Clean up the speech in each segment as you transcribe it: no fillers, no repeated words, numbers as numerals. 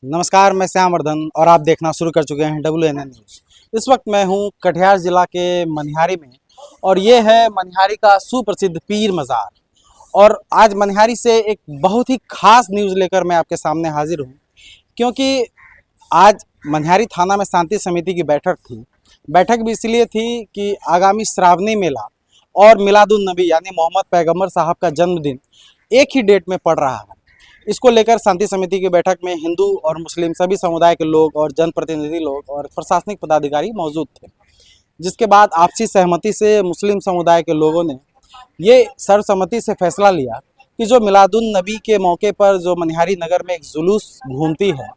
नमस्कार, मैं श्यामवर्धन और आप देखना शुरू कर चुके हैं WNN न्यूज़। इस वक्त मैं हूं कटिहार जिला के मनिहारी में और ये है मनिहारी का सुप्रसिद्ध पीर मज़ार। और आज मनिहारी से एक बहुत ही खास न्यूज़ लेकर मैं आपके सामने हाजिर हूं, क्योंकि आज मनिहारी थाना में शांति समिति की बैठक थी। बैठक भी इसलिए थी कि आगामी श्रावणी मेला और मिलादुन नबी यानी मोहम्मद पैगंबर साहब का जन्मदिन एक ही डेट में पड़ रहा है। इसको लेकर शांति समिति की बैठक में हिंदू और मुस्लिम सभी समुदाय के लोग और जनप्रतिनिधि लोग और प्रशासनिक पदाधिकारी मौजूद थे, जिसके बाद आपसी सहमति से मुस्लिम समुदाय के लोगों ने ये सर्वसम्मति से फैसला लिया कि जो मिलादुन नबी के मौके पर जो मनिहारी नगर में एक जुलूस घूमती है,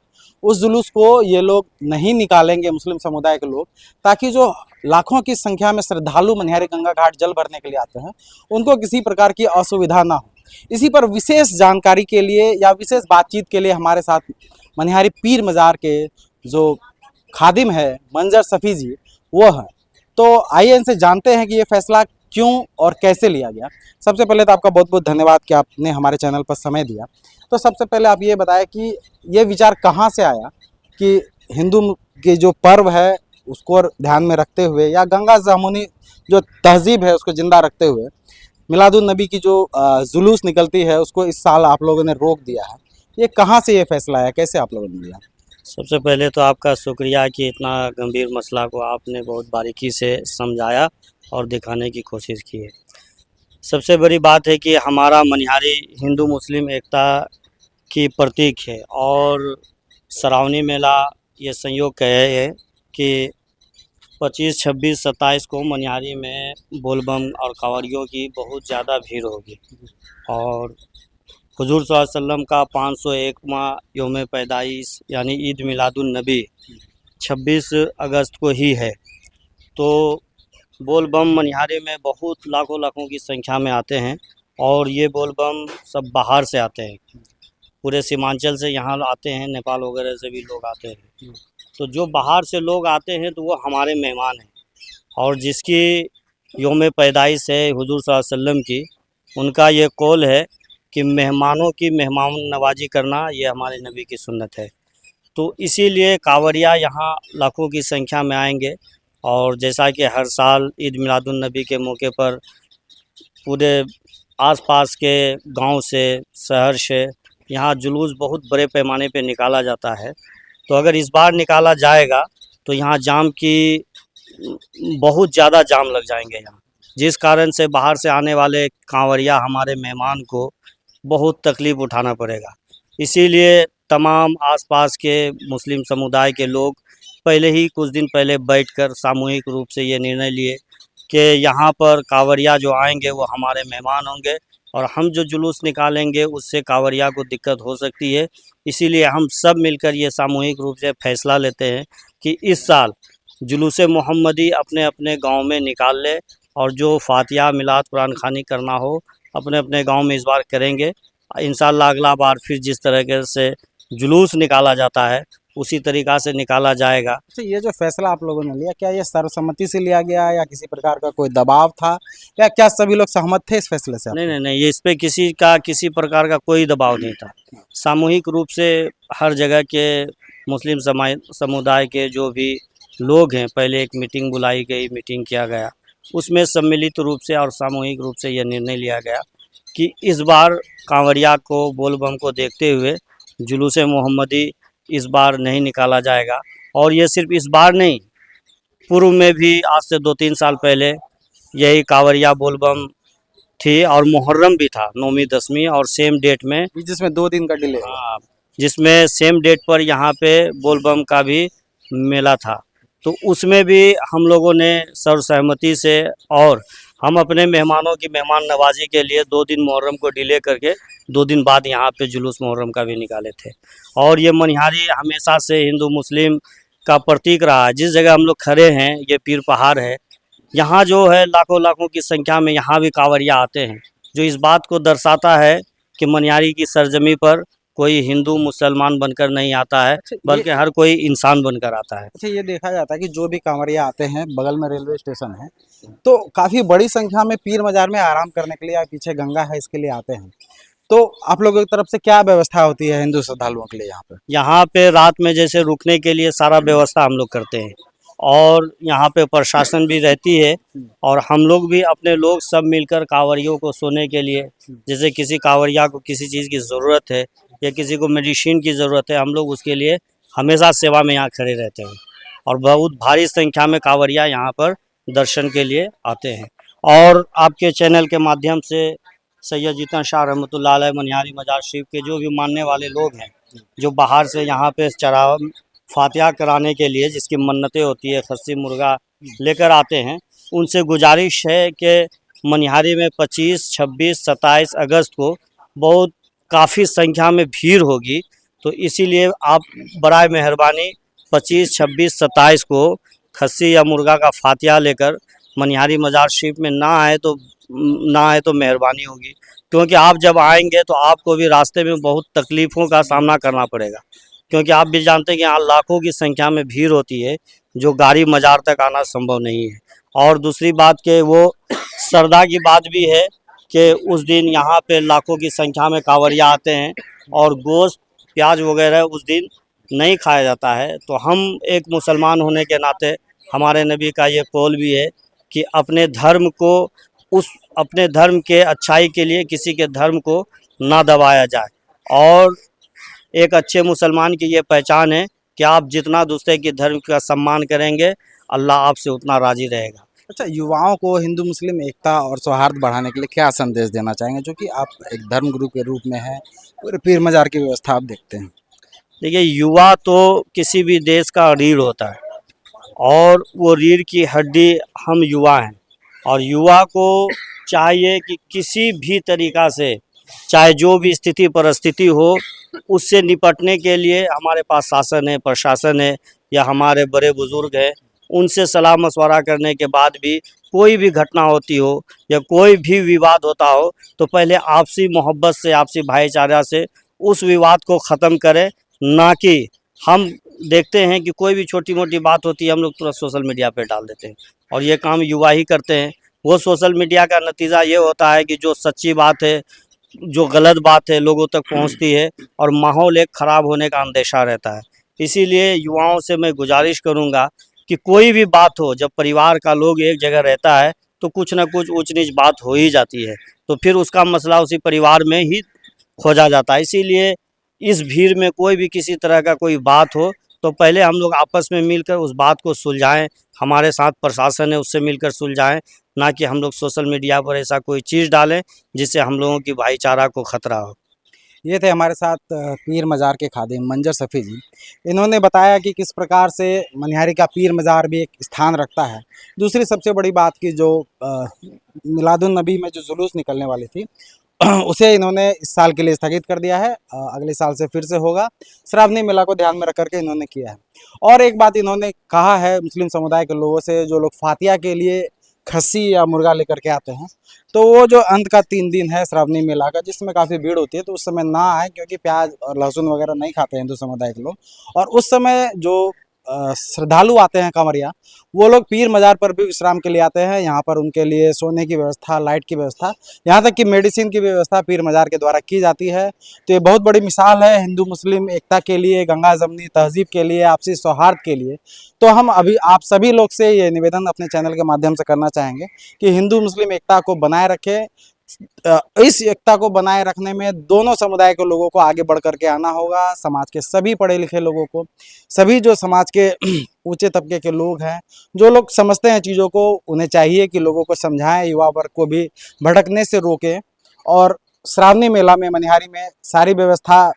उस जुलूस को ये लोग नहीं निकालेंगे मुस्लिम समुदाय के लोग, ताकि जो लाखों की संख्या में श्रद्धालु मनिहारी गंगा घाट जल भरने के लिए आते हैं उनको किसी प्रकार की असुविधा ना हो। इसी पर विशेष जानकारी के लिए या विशेष बातचीत के लिए हमारे साथ मनिहारी पीर मज़ार के जो खादिम है मंजर सफ़ी जी वो हैं। तो आइए इनसे जानते हैं कि ये फैसला क्यों और कैसे लिया गया। सबसे पहले तो आपका बहुत बहुत धन्यवाद कि आपने हमारे चैनल पर समय दिया। तो सबसे पहले आप ये बताएं कि ये विचार कहाँ से आया कि हिंदू के जो पर्व है उसको ध्यान में रखते हुए या गंगा जमुनी जो तहजीब है उसको ज़िंदा रखते हुए मिलादुन नबी की जो जुलूस निकलती है उसको इस साल आप लोगों ने रोक दिया है। ये कहाँ से ये फैसला आया, कैसे आप लोगों ने लिया? सबसे पहले तो आपका शुक्रिया कि इतना गंभीर मसला को आपने बहुत बारीकी से समझाया और दिखाने की कोशिश की है। सबसे बड़ी बात है कि हमारा मनिहारी हिंदू मुस्लिम एकता की प्रतीक है और श्रावणी मेला ये संयोग कहे है कि 25, 26, 27 को मनिहारी में बोलबम और कांवड़ियों की बहुत ज़्यादा भीड़ होगी और हुजूर सल्लल्लाहु अलैहि वसल्लम का 501वां योम पैदाइश यानी ईद मिलादुन नबी 26 अगस्त को ही है। तो बोलबम मनिहारी में बहुत लाखों की संख्या में आते हैं और ये बोलबम सब बाहर से आते हैं, पूरे सीमांचल से यहाँ आते हैं, नेपाल वगैरह से भी लोग आते हैं। तो जो बाहर से लोग आते हैं तो वो हमारे मेहमान हैं और जिसकी योम पैदाइश है हुजूर सल्लल्लाहु अलैहि वसल्लम की, उनका ये कौल है कि मेहमानों की मेहमान नवाजी करना ये हमारे नबी की सुन्नत है। तो इसीलिए कांवड़िया यहाँ लाखों की संख्या में आएंगे और जैसा कि हर साल ईद मिलादुन नबी के मौके पर पूरे आसपास के गांव से शहर से यहाँ जुलूस बहुत बड़े पैमाने पे निकाला जाता है। तो अगर इस बार निकाला जाएगा तो यहाँ जाम की बहुत ज़्यादा जाम लग जाएंगे यहाँ, जिस कारण से बाहर से आने वाले कांवड़िया हमारे मेहमान को बहुत तकलीफ़ उठाना पड़ेगा। इसीलिए तमाम आसपास के मुस्लिम समुदाय के लोग पहले ही कुछ दिन पहले बैठकर सामूहिक रूप से ये निर्णय लिए कि यहाँ पर कांवड़िया जो आएंगे वो हमारे मेहमान होंगे और हम जो जुलूस निकालेंगे उससे कांवड़िया को दिक्कत हो सकती है। इसीलिए हम सब मिलकर ये सामूहिक रूप से फैसला लेते हैं कि इस साल जुलूस मोहम्मदी अपने अपने गांव में निकाल ले और जो फातिहा मिलाद कुरान खानी करना हो अपने अपने गांव में इस बार करेंगे। इंशाअल्लाह अगला बार फिर जिस तरह से जुलूस निकाला जाता है उसी तरीक़ा से निकाला जाएगा। अच्छा, ये जो फैसला आप लोगों ने लिया, क्या ये सर्वसम्मति से लिया गया या किसी प्रकार का कोई दबाव था या क्या सभी लोग सहमत थे इस फैसले से? नहीं, ये इस पे किसी प्रकार का कोई दबाव नहीं था। सामूहिक रूप से हर जगह के मुस्लिम समुदाय के जो भी लोग हैं, पहले एक मीटिंग बुलाई गई, मीटिंग किया गया, उसमें सम्मिलित रूप से और सामूहिक रूप से यह निर्णय लिया गया कि इस बार कांवड़िया को बोलबम को देखते हुए जुलूस मोहम्मदी इस बार नहीं निकाला जाएगा। और ये सिर्फ इस बार नहीं, पूर्व में भी आज से 2-3 साल पहले यही कांवड़िया बोलबम थी और मुहर्रम भी था, 9वीं 10वीं और सेम डेट में, जिसमें 2 दिन का डिले। हाँ, जिसमें सेम डेट पर यहाँ पे बोलबम का भी मेला था। तो उसमें भी हम लोगों ने सर्वसहमति से और हम अपने मेहमानों की मेहमान नवाजी के लिए 2 दिन मुहर्रम को डिले करके 2 दिन बाद यहाँ पे जुलूस मुहर्रम का भी निकाले थे। और ये मनिहारी हमेशा से हिंदू मुस्लिम का प्रतीक रहा है। जिस जगह हम लोग खड़े हैं ये पीर पहाड़ है, यहाँ जो है लाखों की संख्या में यहाँ भी कांवड़िया आते हैं, जो इस बात को दर्शाता है कि मनिहारी की सरजमी पर कोई हिंदू मुसलमान बनकर नहीं आता है, बल्कि हर कोई इंसान बनकर आता है। अच्छा, ये देखा जाता है कि जो भी कांवड़िया आते हैं, बगल में रेलवे स्टेशन है, तो काफ़ी बड़ी संख्या में पीर मज़ार में आराम करने के लिए या पीछे गंगा है इसके लिए आते हैं। तो आप लोगों की तरफ से क्या व्यवस्था होती है हिंदू श्रद्धालुओं के लिए यहाँ पे? यहाँ पे रात में जैसे रुकने के लिए सारा व्यवस्था हम लोग करते हैं, और यहाँ पे प्रशासन भी रहती है, और हम लोग भी अपने लोग सब मिलकर कांवरियों को सोने के लिए, जैसे किसी कांवरिया को किसी चीज़ की ज़रूरत है या किसी को मेडिसिन की ज़रूरत है, हम लोग उसके लिए हमेशा सेवा में यहाँ खड़े रहते हैं। और बहुत भारी संख्या में कांवरिया यहाँ पर दर्शन के लिए आते हैं। और आपके चैनल के माध्यम से सैयद जीतन शाह रहमतुल्लाह अलैह मनिहारी मजार शरीफ के जो भी मानने वाले लोग हैं, जो बाहर से यहाँ पे चढ़ावा फातिहा कराने के लिए जिसकी मन्नतें होती है, खस्सी मुर्गा लेकर आते हैं, उनसे गुजारिश है कि मनिहारी में 25, 26, 27 अगस्त को बहुत काफ़ी संख्या में भीड़ होगी। तो इसीलिए आप बराए मेहरबानी 25, 26, 27 को खस्सी या मुर्गा का फातिहा लेकर मनिहारी मजार शरीफ में ना आए तो मेहरबानी होगी, क्योंकि आप जब आएंगे तो आपको भी रास्ते में बहुत तकलीफ़ों का सामना करना पड़ेगा, क्योंकि आप भी जानते हैं कि यहाँ लाखों की संख्या में भीड़ होती है, जो गाड़ी मज़ार तक आना संभव नहीं है। और दूसरी बात कि वो श्रद्धा की बात भी है कि उस दिन यहाँ पे लाखों की संख्या में कांवरिया आते हैं, और गोश्त प्याज वगैरह उस दिन नहीं खाया जाता है। तो हम एक मुसलमान होने के नाते हमारे नबी का ये कौल भी है कि अपने धर्म के अच्छाई के लिए किसी के धर्म को ना दबाया जाए। और एक अच्छे मुसलमान की ये पहचान है कि आप जितना दूसरे के धर्म का सम्मान करेंगे, अल्लाह आपसे उतना राज़ी रहेगा। अच्छा, युवाओं को हिंदू मुस्लिम एकता और सौहार्द बढ़ाने के लिए क्या संदेश देना चाहेंगे, जो कि आप एक धर्म गुरु के रूप में हैं, पूरे पीर मजार की व्यवस्था आप देखते हैं? देखिए, युवा तो किसी भी देश का रीढ़ होता है, और वो रीढ़ की हड्डी हम युवा हैं। और युवा को चाहिए कि किसी भी तरीक़ा से, चाहे जो भी स्थिति परिस्थिति हो, उससे निपटने के लिए हमारे पास शासन है, प्रशासन है, या हमारे बड़े बुज़ुर्ग हैं, उनसे सलाह मशवरा करने के बाद भी कोई भी घटना होती हो या कोई भी विवाद होता हो, तो पहले आपसी मोहब्बत से, आपसी भाईचारा से उस विवाद को ख़त्म करें। ना कि हम देखते हैं कि कोई भी छोटी मोटी बात होती है, हम लोग तुरंत सोशल मीडिया पे डाल देते हैं, और ये काम युवा ही करते हैं। वो सोशल मीडिया का नतीजा ये होता है कि जो सच्ची बात है, जो गलत बात है, लोगों तक पहुंचती है, और माहौल एक ख़राब होने का अंदेशा रहता है। इसीलिए युवाओं से मैं गुजारिश करूंगा कि कोई भी बात हो, जब परिवार का लोग एक जगह रहता है तो कुछ ना कुछ ऊंच नीच बात हो ही जाती है, तो फिर उसका मसला उसी परिवार में ही खोजा जाता है। इसीलिए इस भीड़ में कोई भी किसी तरह का कोई बात हो, तो पहले हम लोग आपस में मिलकर उस बात को सुलझाएं। हमारे साथ प्रशासन है, उससे मिलकर सुलझाएं, ना कि हम लोग सोशल मीडिया पर ऐसा कोई चीज़ डालें जिससे हम लोगों की भाईचारा को खतरा हो। ये थे हमारे साथ पीर मज़ार के खादिम मंजर सफ़ी जी। इन्होंने बताया कि किस प्रकार से मनिहारी का पीर मज़ार भी एक स्थान रखता है। दूसरी सबसे बड़ी बात की जो मिलादुन नबी में जो जुलूस निकलने वाली थी उसे इन्होंने इस साल के लिए स्थगित कर दिया है, अगले साल से फिर से होगा। श्रावणी मेला को ध्यान में रख करके इन्होंने किया है। और एक बात इन्होंने कहा है मुस्लिम समुदाय के लोगों से, जो लोग फातिहा के लिए खस्सी या मुर्गा लेकर के आते हैं, तो वो जो अंत का 3 दिन है श्रावणी मेला का, जिसमें काफ़ी भीड़ होती है, तो उस समय ना आए, क्योंकि प्याज और लहसुन वगैरह नहीं खाते हैं हिंदू समुदाय के लोग। और उस समय जो श्रद्धालु आते हैं कांवरिया, वो लोग पीर मज़ार पर भी विश्राम के लिए आते हैं। यहाँ पर उनके लिए सोने की व्यवस्था, लाइट की व्यवस्था, यहाँ तक कि मेडिसिन की व्यवस्था पीर मज़ार के द्वारा की जाती है। तो ये बहुत बड़ी मिसाल है हिंदू मुस्लिम एकता के लिए, गंगा जमनी तहजीब के लिए, आपसी सौहार्द के लिए। तो हम अभी आप सभी लोग से ये निवेदन अपने चैनल के माध्यम से करना चाहेंगे कि हिंदू मुस्लिम एकता को बनाए रखें। इस एकता को बनाए रखने में दोनों समुदाय के लोगों को आगे बढ़ करके आना होगा। समाज के सभी पढ़े लिखे लोगों को, सभी जो समाज के ऊंचे तबके के लोग हैं, जो लोग समझते हैं चीज़ों को, उन्हें चाहिए कि लोगों को समझाएं, युवा वर्ग को भी भटकने से रोकें। और श्रावणी मेला में मनिहारी में सारी व्यवस्था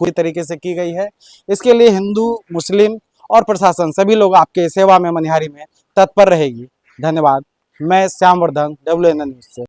पूरी तरीके से की गई है। इसके लिए हिंदू मुस्लिम और प्रशासन सभी लोग आपके सेवा में मनिहारी में तत्पर रहेगी। धन्यवाद। मैं श्याम वर्धन, WNN न्यूज़ से।